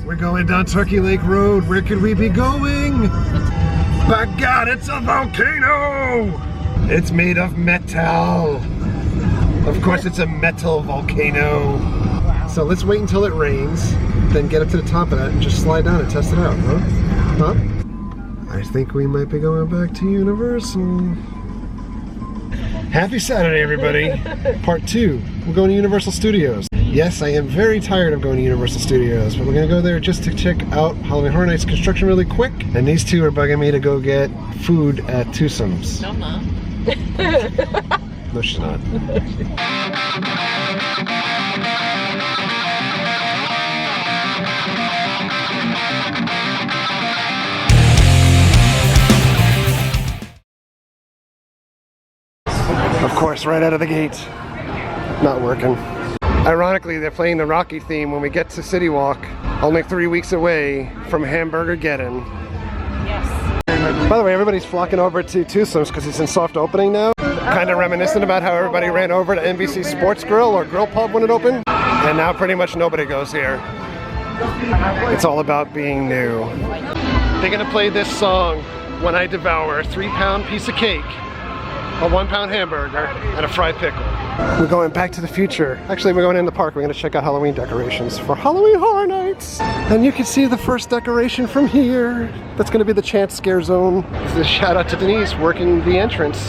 we're going down Turkey Lake Road. Where could we be going? By God, it's a volcano! It's made of metal. Of course, it's a metal volcano. So let's wait until it rains, then get up to the top of that and just slide down and test it out, huh? I think we might be going back to Universal. Happy Saturday, everybody. Part 2. We're going to Universal Studios. Yes, I am very tired of going to Universal Studios, but we're going to go there just to check out Halloween Horror Nights construction really quick. And these two are bugging me to go get food at Tootsome's. No, Mom. No, she's not. Of course, right out of the gate. Not working. Ironically, they're playing the Rocky theme when we get to CityWalk, only 3 weeks away from Hamburgergeddon. Yes. By the way, everybody's flocking over to Tootsome's because it's in soft opening now. Kind of reminiscent about how everybody ran over to NBC Sports Grill or Grill Pub when it opened. And now pretty much nobody goes here. It's all about being new. They're gonna play this song when I devour a 3-pound piece of cake, a 1-pound hamburger, and a fried pickle. We're going back to the future. Actually, we're going in the park. We're going to check out Halloween decorations for Halloween Horror Nights. And you can see the first decoration from here. That's going to be the Chance Scarezone. This is a shout out to Denise working the entrance.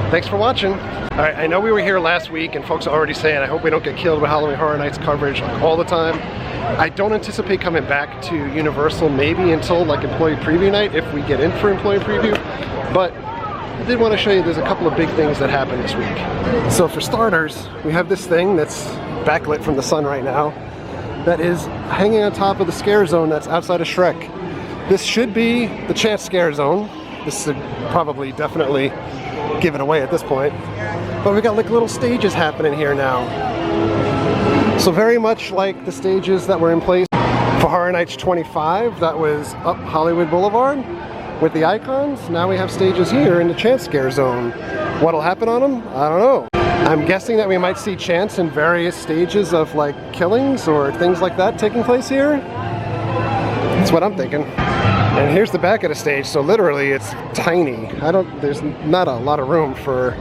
Thanks for watching. All right, I know we were here last week and folks are already saying, I hope we don't get killed with Halloween Horror Nights coverage like all the time. I don't anticipate coming back to Universal maybe until like employee preview night if we get in for employee preview. But I did want to show you there's a couple of big things that happened this week. So for starters, we have this thing that's backlit from the sun right now that is hanging on top of the Scarezone that's outside of Shrek. This should be the Chance Scarezone. This should probably definitely give it away at this point. But we got like little stages happening here now. So very much like the stages that were in place for Horror Nights 25, that was up Hollywood Boulevard with the icons. Now we have stages here in the Chance Scarezone. What'll happen on them? I don't know. I'm guessing that we might see Chance in various stages of like killings or things like that taking place here. That's what I'm thinking. And here's the back of the stage, so literally it's tiny. There's not a lot of room for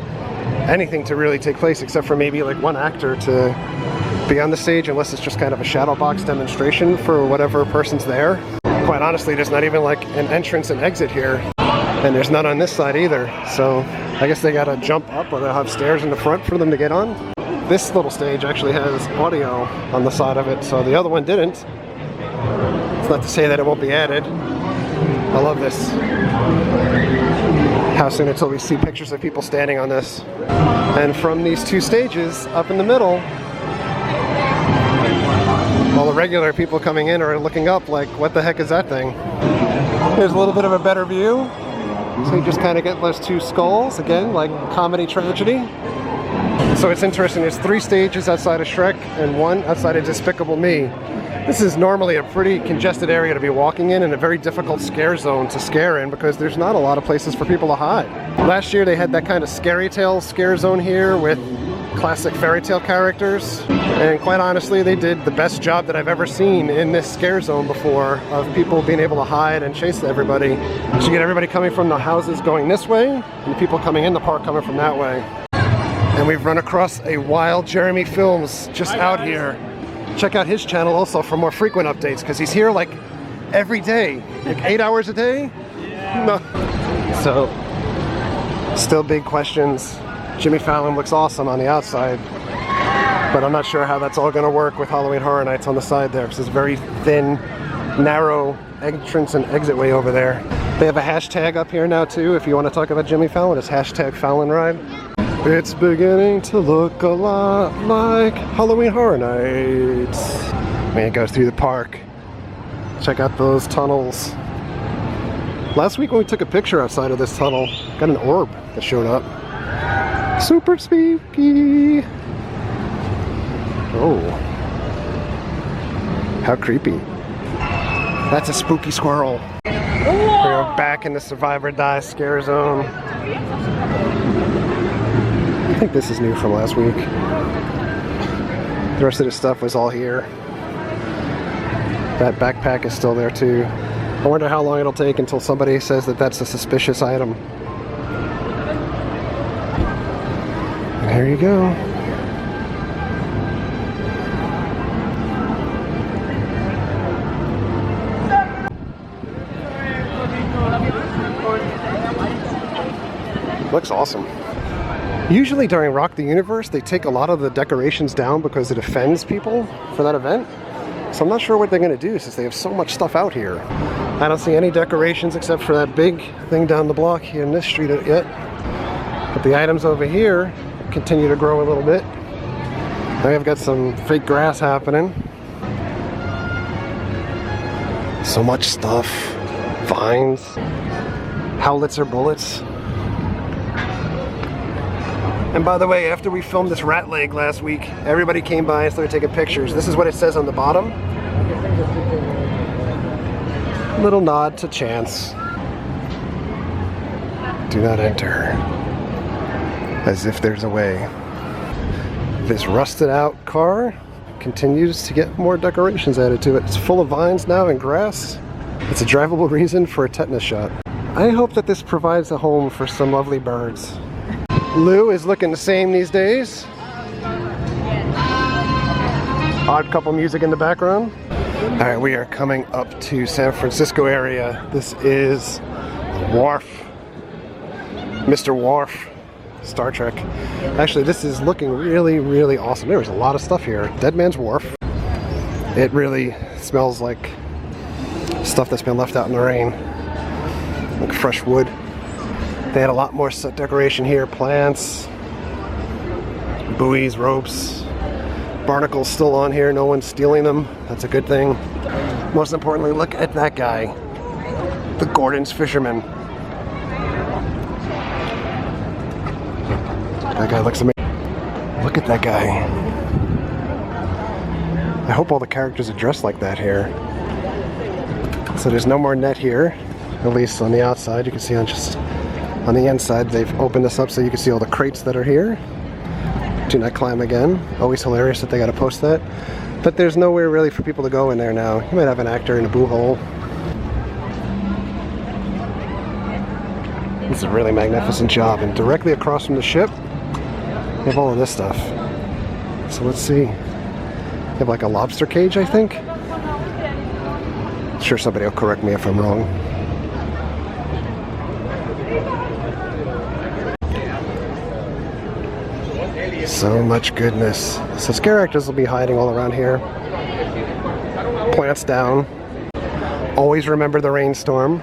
anything to really take place except for maybe like one actor to be on the stage, unless it's just kind of a shadow box demonstration for whatever person's there. Quite honestly, there's not even like an entrance and exit here, and there's none on this side either. So I guess they gotta jump up or they'll have stairs in the front for them to get on. This little stage actually has audio on the side of it, so the other one didn't. It's not to say that it won't be added. I love this. How soon until we see pictures of people standing on this? And from these two stages up in the middle, all the regular people coming in are looking up like, what the heck is that thing? Here's a little bit of a better view. So you just kind of get those two skulls, again, like comedy tragedy. So it's interesting, there's 3 stages outside of Shrek and 1 outside of Despicable Me. This is normally a pretty congested area to be walking in and a very difficult scare zone to scare in because there's not a lot of places for people to hide. Last year they had that kind of scary tale scare zone here with classic fairy tale characters, and quite honestly they did the best job that I've ever seen in this scare zone before of people being able to hide and chase everybody. So you get everybody coming from the houses going this way and the people coming in the park coming from that way. And we've run across a wild Jeremy Films just out here. Check out his channel also for more frequent updates because he's here like every day, like 8 hours a day. No. So still big questions. Jimmy Fallon looks awesome on the outside, but I'm not sure how that's all going to work with Halloween Horror Nights on the side there because it's very thin, narrow entrance and exit way over there. They have a hashtag up here now too if you want to talk about Jimmy Fallon. It's hashtag Fallon Ride. It's beginning to look a lot like Halloween Horror Nights. I mean, it goes through the park. Check out those tunnels. Last week when we took a picture outside of this tunnel, got an orb that showed up. Super spooky. Oh. How creepy. That's a spooky squirrel. We're back in the Survivor Die Scare Zone. I think this is new from last week. The rest of the stuff was all here. That backpack is still there too. I wonder how long it'll take until somebody says that that's a suspicious item. And here you go. Looks awesome. Usually during Rock the Universe, they take a lot of the decorations down because it offends people for that event. So I'm not sure what they're going to do since they have so much stuff out here. I don't see any decorations except for that big thing down the block here in this street yet. But the items over here continue to grow a little bit. Now I've got some fake grass happening. So much stuff. Vines. Howitzer bullets. And by the way, after we filmed this rat leg last week, everybody came by and started taking pictures. This is what it says on the bottom. Little nod to chance. Do not enter. As if there's a way. This rusted out car continues to get more decorations added to it. It's full of vines now and grass. It's a drivable reason for a tetanus shot. I hope that this provides a home for some lovely birds. Lou is looking the same these days. Odd couple music in the background. Alright, we are coming up to San Francisco area. This is Wharf. Mr. Wharf. Star Trek. Actually, this is looking really, really awesome. There's a lot of stuff here. Dead Man's Wharf. It really smells like stuff that's been left out in the rain. Like fresh wood. They had a lot more set decoration here. Plants, buoys, ropes, barnacles still on here. No one's stealing them. That's a good thing. Most importantly, look at that guy. The Gordon's Fisherman. That guy looks amazing. Look at that guy. I hope all the characters are dressed like that here. So there's no more net here, at least on the outside. You can see on the inside, they've opened this up so you can see all the crates that are here. Do not climb again. Always hilarious that they got to post that. But there's nowhere really for people to go in there now. You might have an actor in a boo hole. This is a really magnificent job. And directly across from the ship, you have all of this stuff. So let's see. You have like a lobster cage, I think. I'm sure somebody will correct me if I'm wrong. So much goodness. So scare actors will be hiding all around here. Plants down. Always remember the rainstorm.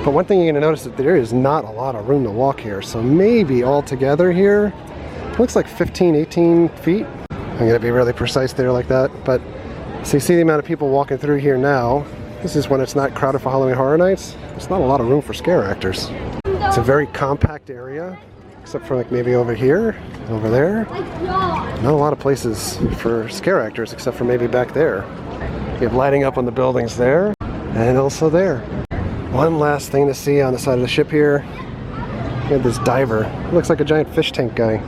But one thing you're going to notice is that there is not a lot of room to walk here. So maybe all together here, it looks like 15, 18 feet. I'm going to be really precise there like that. But so you see the amount of people walking through here now. This is when it's not crowded for Halloween Horror Nights. There's not a lot of room for scare actors. It's a very compact area. Except for like maybe over here, over there. Not a lot of places for scare actors except for maybe back there. You have lighting up on the buildings there and also there. One last thing to see on the side of the ship here. You have this diver. Looks like a giant fish tank guy.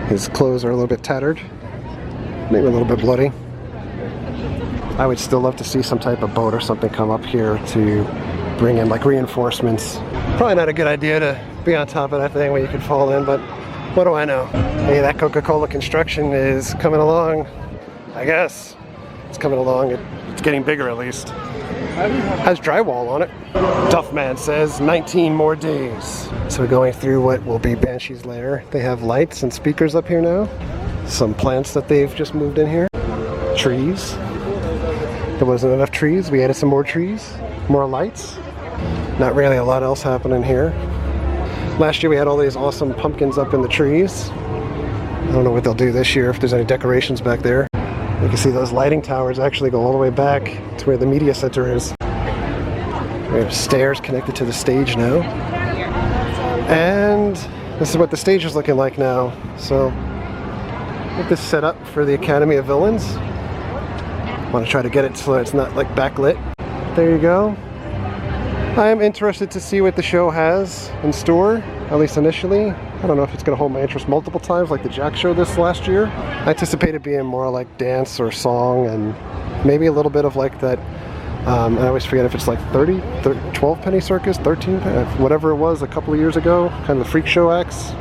His clothes are a little bit tattered. Maybe a little bit bloody. I would still love to see some type of boat or something come up here to bring in like reinforcements. Probably not a good idea to be on top of that thing where you could fall in, but what do I know? Hey, that Coca-Cola construction is coming along, I guess. It's coming along. It's getting bigger at least. Has drywall on it. Duff Man says 19 more days. So we're going through what will be Banshee's lair. They have lights and speakers up here now. Some plants that they've just moved in here. Trees. There wasn't enough trees. We added some more trees. More lights. Not really a lot else happening here. Last year we had all these awesome pumpkins up in the trees. I don't know what they'll do this year, if there's any decorations back there. You can see those lighting towers actually go all the way back to where the media center is. We have stairs connected to the stage now. And this is what the stage is looking like now. So, get this set up for the Academy of Villains. I want to try to get it so it's not like backlit. There you go. I am interested to see what the show has in store, at least initially. I I don't know if it's going to hold my interest multiple times like the Jack Show this last year. I anticipate it being more like dance or song and maybe a little bit of like that. I always forget if it's like 12 penny circus, 13 penny, whatever it was a couple of years ago, kind of the freak show acts.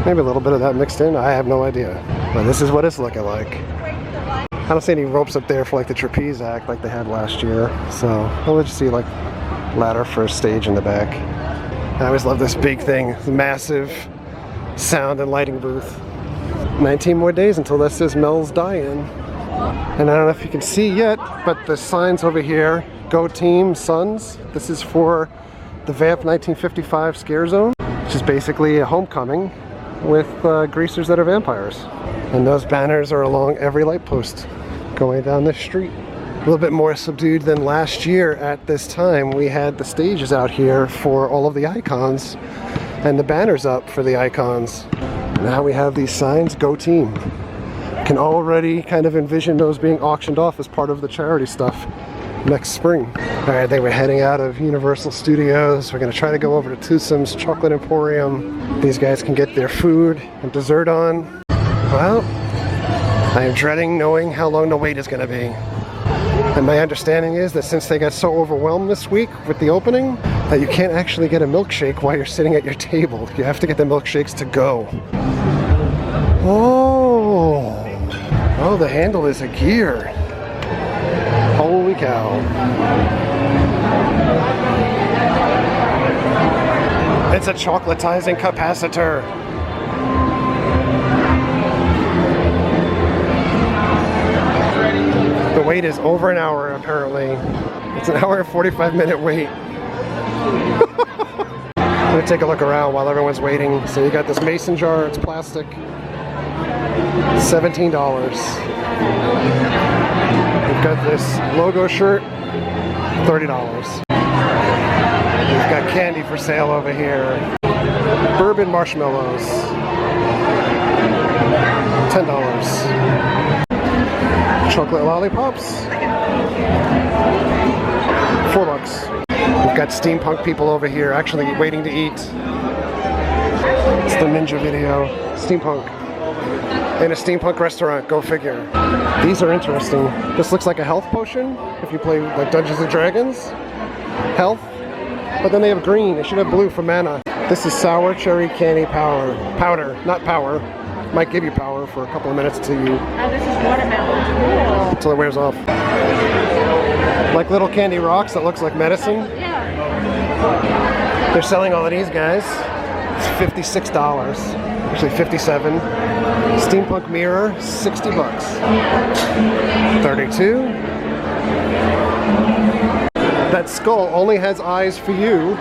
Maybe a little bit of that mixed in, I have no idea. But this is what it's looking like. I don't see any ropes up there for like the trapeze act like they had last year. So I'll just see like ladder for a stage in the back. I always love this big thing, massive sound and lighting booth. 19 more days until that says Mel's Die-In. And I don't know if you can see yet, but the signs over here, Go Team Sons. This is for the Vamp 1955 Scarezone, which is basically a homecoming with greasers that are vampires. And those banners are along every light post going down this street. A little bit more subdued than last year at this time. We had the stages out here for all of the icons and the banners up for the icons. Now we have these signs, Go Team. Can already kind of envision those being auctioned off as part of the charity stuff next spring. All right, I think we're heading out of Universal Studios. We're gonna try to go over to Tootsome's Chocolate Emporium. These guys can get their food and dessert on. Well, I am dreading knowing how long the wait is gonna be. And my understanding is that since they got so overwhelmed this week with the opening, that you can't actually get a milkshake while you're sitting at your table. You have to get the milkshakes to go. Oh, the handle is a gear. Holy cow. It's a chocolatizing capacitor. The wait is over an hour apparently. It's an hour and 45-minute wait. I'm gonna take a look around while everyone's waiting. So you got this mason jar, it's plastic. $17. We've got this logo shirt, $30. We've got candy for sale over here. Bourbon marshmallows, $10. Chocolate lollipops, $4. We've got steampunk people over here actually waiting to eat. It's the Ninja video. Steampunk. In a steampunk restaurant, go figure. These are interesting. This looks like a health potion if you play like Dungeons and Dragons. Health. But then they have green. They should have blue for mana. This is sour cherry candy powder, not power. Might give you power for a couple of minutes until you... Oh, this is watermelon. Until it wears off. Like little candy rocks that looks like medicine. Yeah. They're selling all of these guys. It's $56. Actually $57. Steampunk mirror, $60. 32. That skull only has eyes for you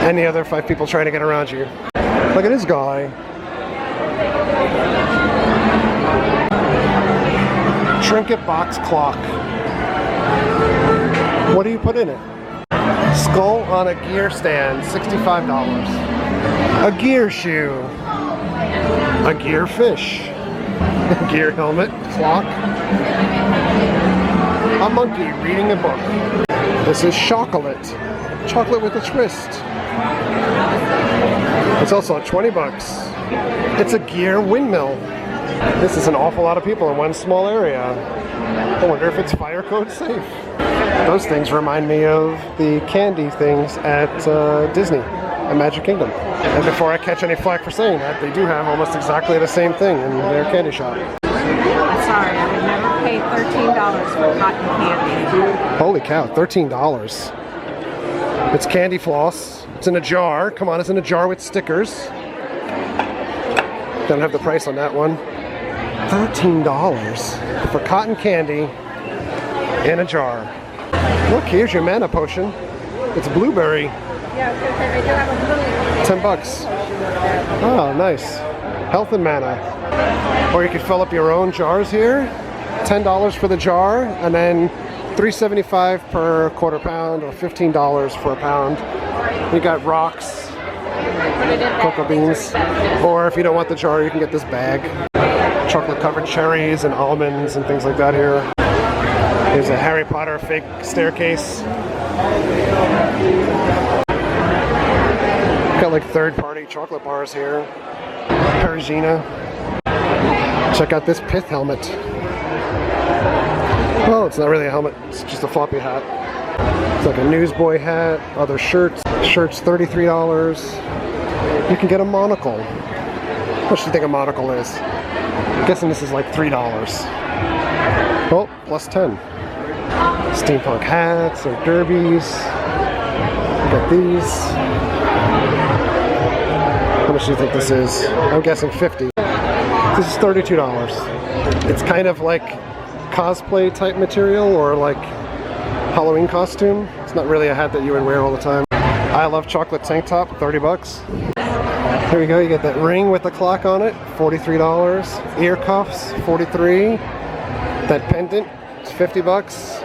and the other 5 people trying to get around you. Look at this guy. Trinket box clock. What do you put in it? Skull on a gear stand, $65. A gear shoe. A gear fish. A gear helmet, clock. A monkey reading a book. This is chocolate. Chocolate with a twist. It's also $20. It's a gear windmill. This is an awful lot of people in one small area. I wonder if it's fire code safe. Those things remind me of the candy things at Disney, at Magic Kingdom. And before I catch any flack for saying that, they do have almost exactly the same thing in their candy shop. I'm sorry, I would never pay $13 for cotton candy. Holy cow, $13. It's candy floss. It's in a jar. Come on, it's in a jar with stickers. Don't have the price on that one. $13 for cotton candy in a jar. Look, here's your mana potion. It's blueberry. Yeah, I do have a blue. $10. Oh, nice. Health and mana. Or you could fill up your own jars here. $10 for the jar, and then $3.75 per quarter pound, or $15 for a pound. You got rocks, cocoa beans, or if you don't want the jar, you can get this bag. Chocolate covered cherries and almonds and things like that here. There's a Harry Potter fake staircase. Got like third-party chocolate bars here. Perugina. Check out this pith helmet. Oh, it's not really a helmet, it's just a floppy hat. It's like a newsboy hat, other shirts. Shirts $33. You can get a monocle. How much do you think a monocle is? I'm guessing this is like $3. Oh, plus 10. Steampunk hats and derbies. Look at these. How much do you think this is? I'm guessing 50. This is $32. It's kind of like cosplay type material or like Halloween costume. It's not really a hat that you would wear all the time. I love chocolate tank top, 30 bucks. Here we go, you get that ring with the clock on it, $43. Ear cuffs, $43. That pendant, it's 50 bucks.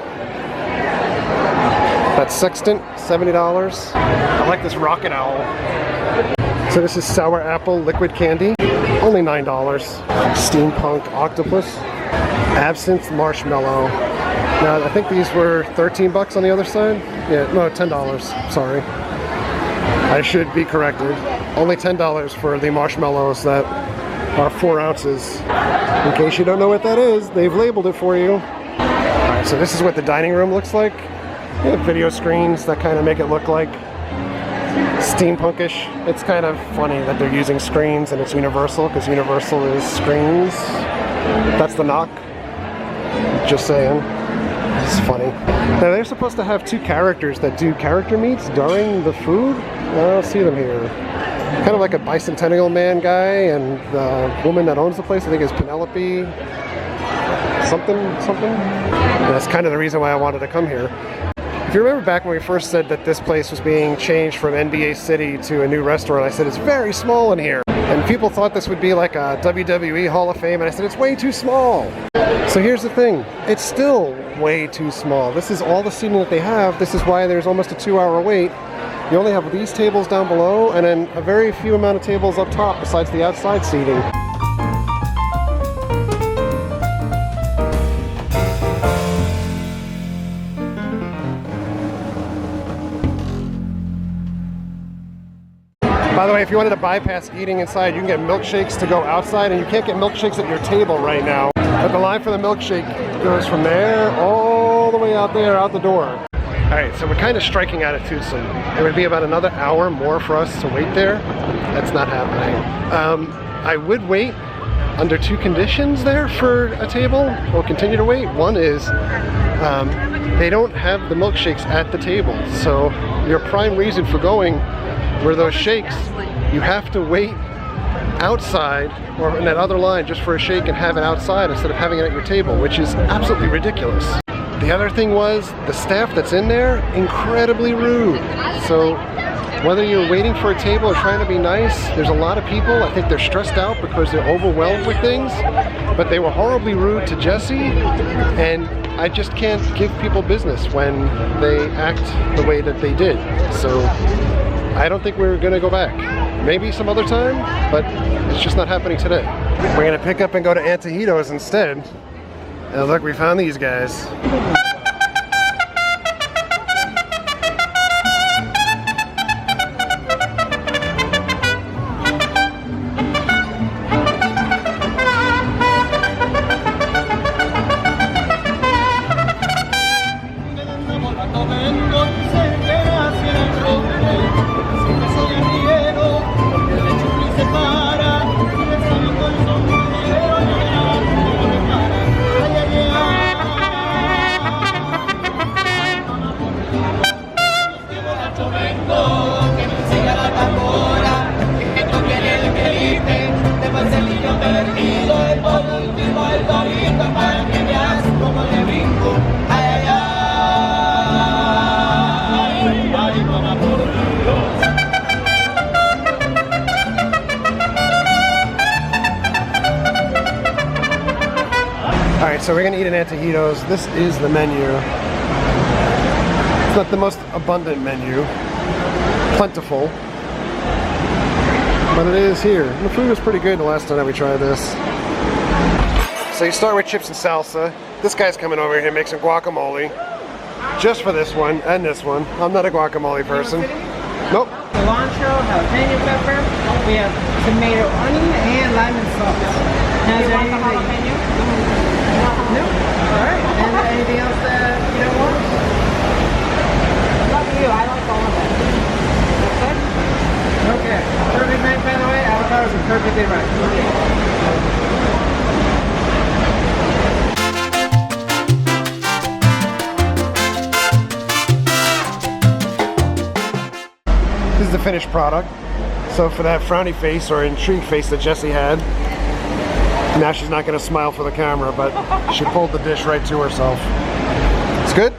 That sextant, $70. I like this rocket owl. So this is sour apple liquid candy, only $9. Steampunk octopus, absinthe marshmallow. Now I think these were 13 bucks on the other side. Yeah, no, $10, sorry. I should be corrected. Only $10 for the marshmallows that are 4 ounces. In case you don't know what that is, they've labeled it for you. Alright, so this is what the dining room looks like. You have video screens that kind of make it look like steampunkish. It's kind of funny that they're using screens and it's Universal, because Universal is screens. That's the knock. Just saying. It's funny. Now they're supposed to have 2 characters that do character meets during the food. I don't see them here. Kind of like a bicentennial man guy, and the woman that owns the place, I think, is Penelope something. And that's kind of the reason why I wanted to come here. If you remember back when we first said that this place was being changed from NBA City to a new restaurant, I said it's very small in here. And people thought this would be like a WWE Hall of Fame, and I said it's way too small. So here's the thing, it's still way too small. This is all the seating that they have. This is why there's almost a 2-hour wait. You only have these tables down below and then a very few amount of tables up top besides the outside seating. By the way, if you wanted to bypass eating inside, you can get milkshakes to go outside, and you can't get milkshakes at your table right now. But the line for the milkshake goes from there all the way out there, out the door. Alright, so we're kind of striking out at Toothsome. It would be about another hour more for us to wait there. That's not happening. I would wait under 2 conditions there for a table. We'll continue to wait. One is they don't have the milkshakes at the table. So your prime reason for going were those shakes. You have to wait outside or in that other line just for a shake and have it outside instead of having it at your table, which is absolutely ridiculous. The other thing was the staff that's in there, incredibly rude. So whether you're waiting for a table or trying to be nice, there's a lot of people. I think they're stressed out because they're overwhelmed with things, but they were horribly rude to Jesse, and I just can't give people business when they act the way that they did. So I don't think we're gonna go back. Maybe some other time, but it's just not happening today. We're gonna pick up and go to Antojitos instead. And look, we found these guys. Alright, so we're going to eat an Antojitos. This is the menu. It's not the most abundant menu. Plentiful. But it is here. And the food was pretty good the last time that we tried this. So you start with chips and salsa. This guy's coming over here and makes some guacamole. Just for this one and this one. I'm not a guacamole person. Nope. cilantro, jalapeno pepper. We have tomato, onion, and lemon sauce. Now, is there anything that you... No? Alright. And anything else that you don't want? Love you. I like all of it. Good? Okay. Perfect night, by the way. Avocados are perfectly right. This is the finished product. So for that frowny face or intrigued face that Jessie had, now she's not going to smile for the camera, but she pulled the dish right to herself. It's good?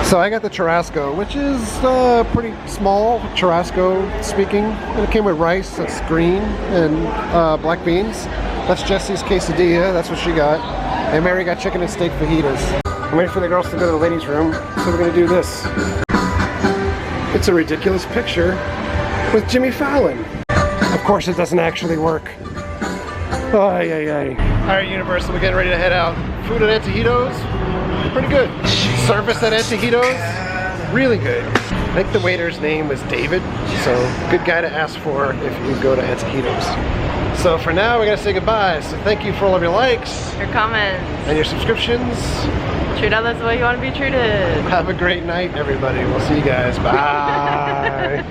So I got the churrasco, which is pretty small, churrasco speaking. And it came with rice, that's green, and black beans. That's Jessie's quesadilla, that's what she got. And Mary got chicken and steak fajitas. I'm waiting for the girls to go to the ladies' room, so we're gonna do this. It's a ridiculous picture with Jimmy Fallon. Of course it doesn't actually work. Ay, ay, ay. Alright, Universal, we're getting ready to head out. Food at Antojitos, pretty good. Service at Antojitos, really good. I think the waiter's name was David, so good guy to ask for if you go to Antojitos. So for now, we're gonna say goodbye. So thank you for all of your likes. Your comments. And your subscriptions. Treat others the way you want to be treated. Have a great night, everybody. We'll see you guys. Bye.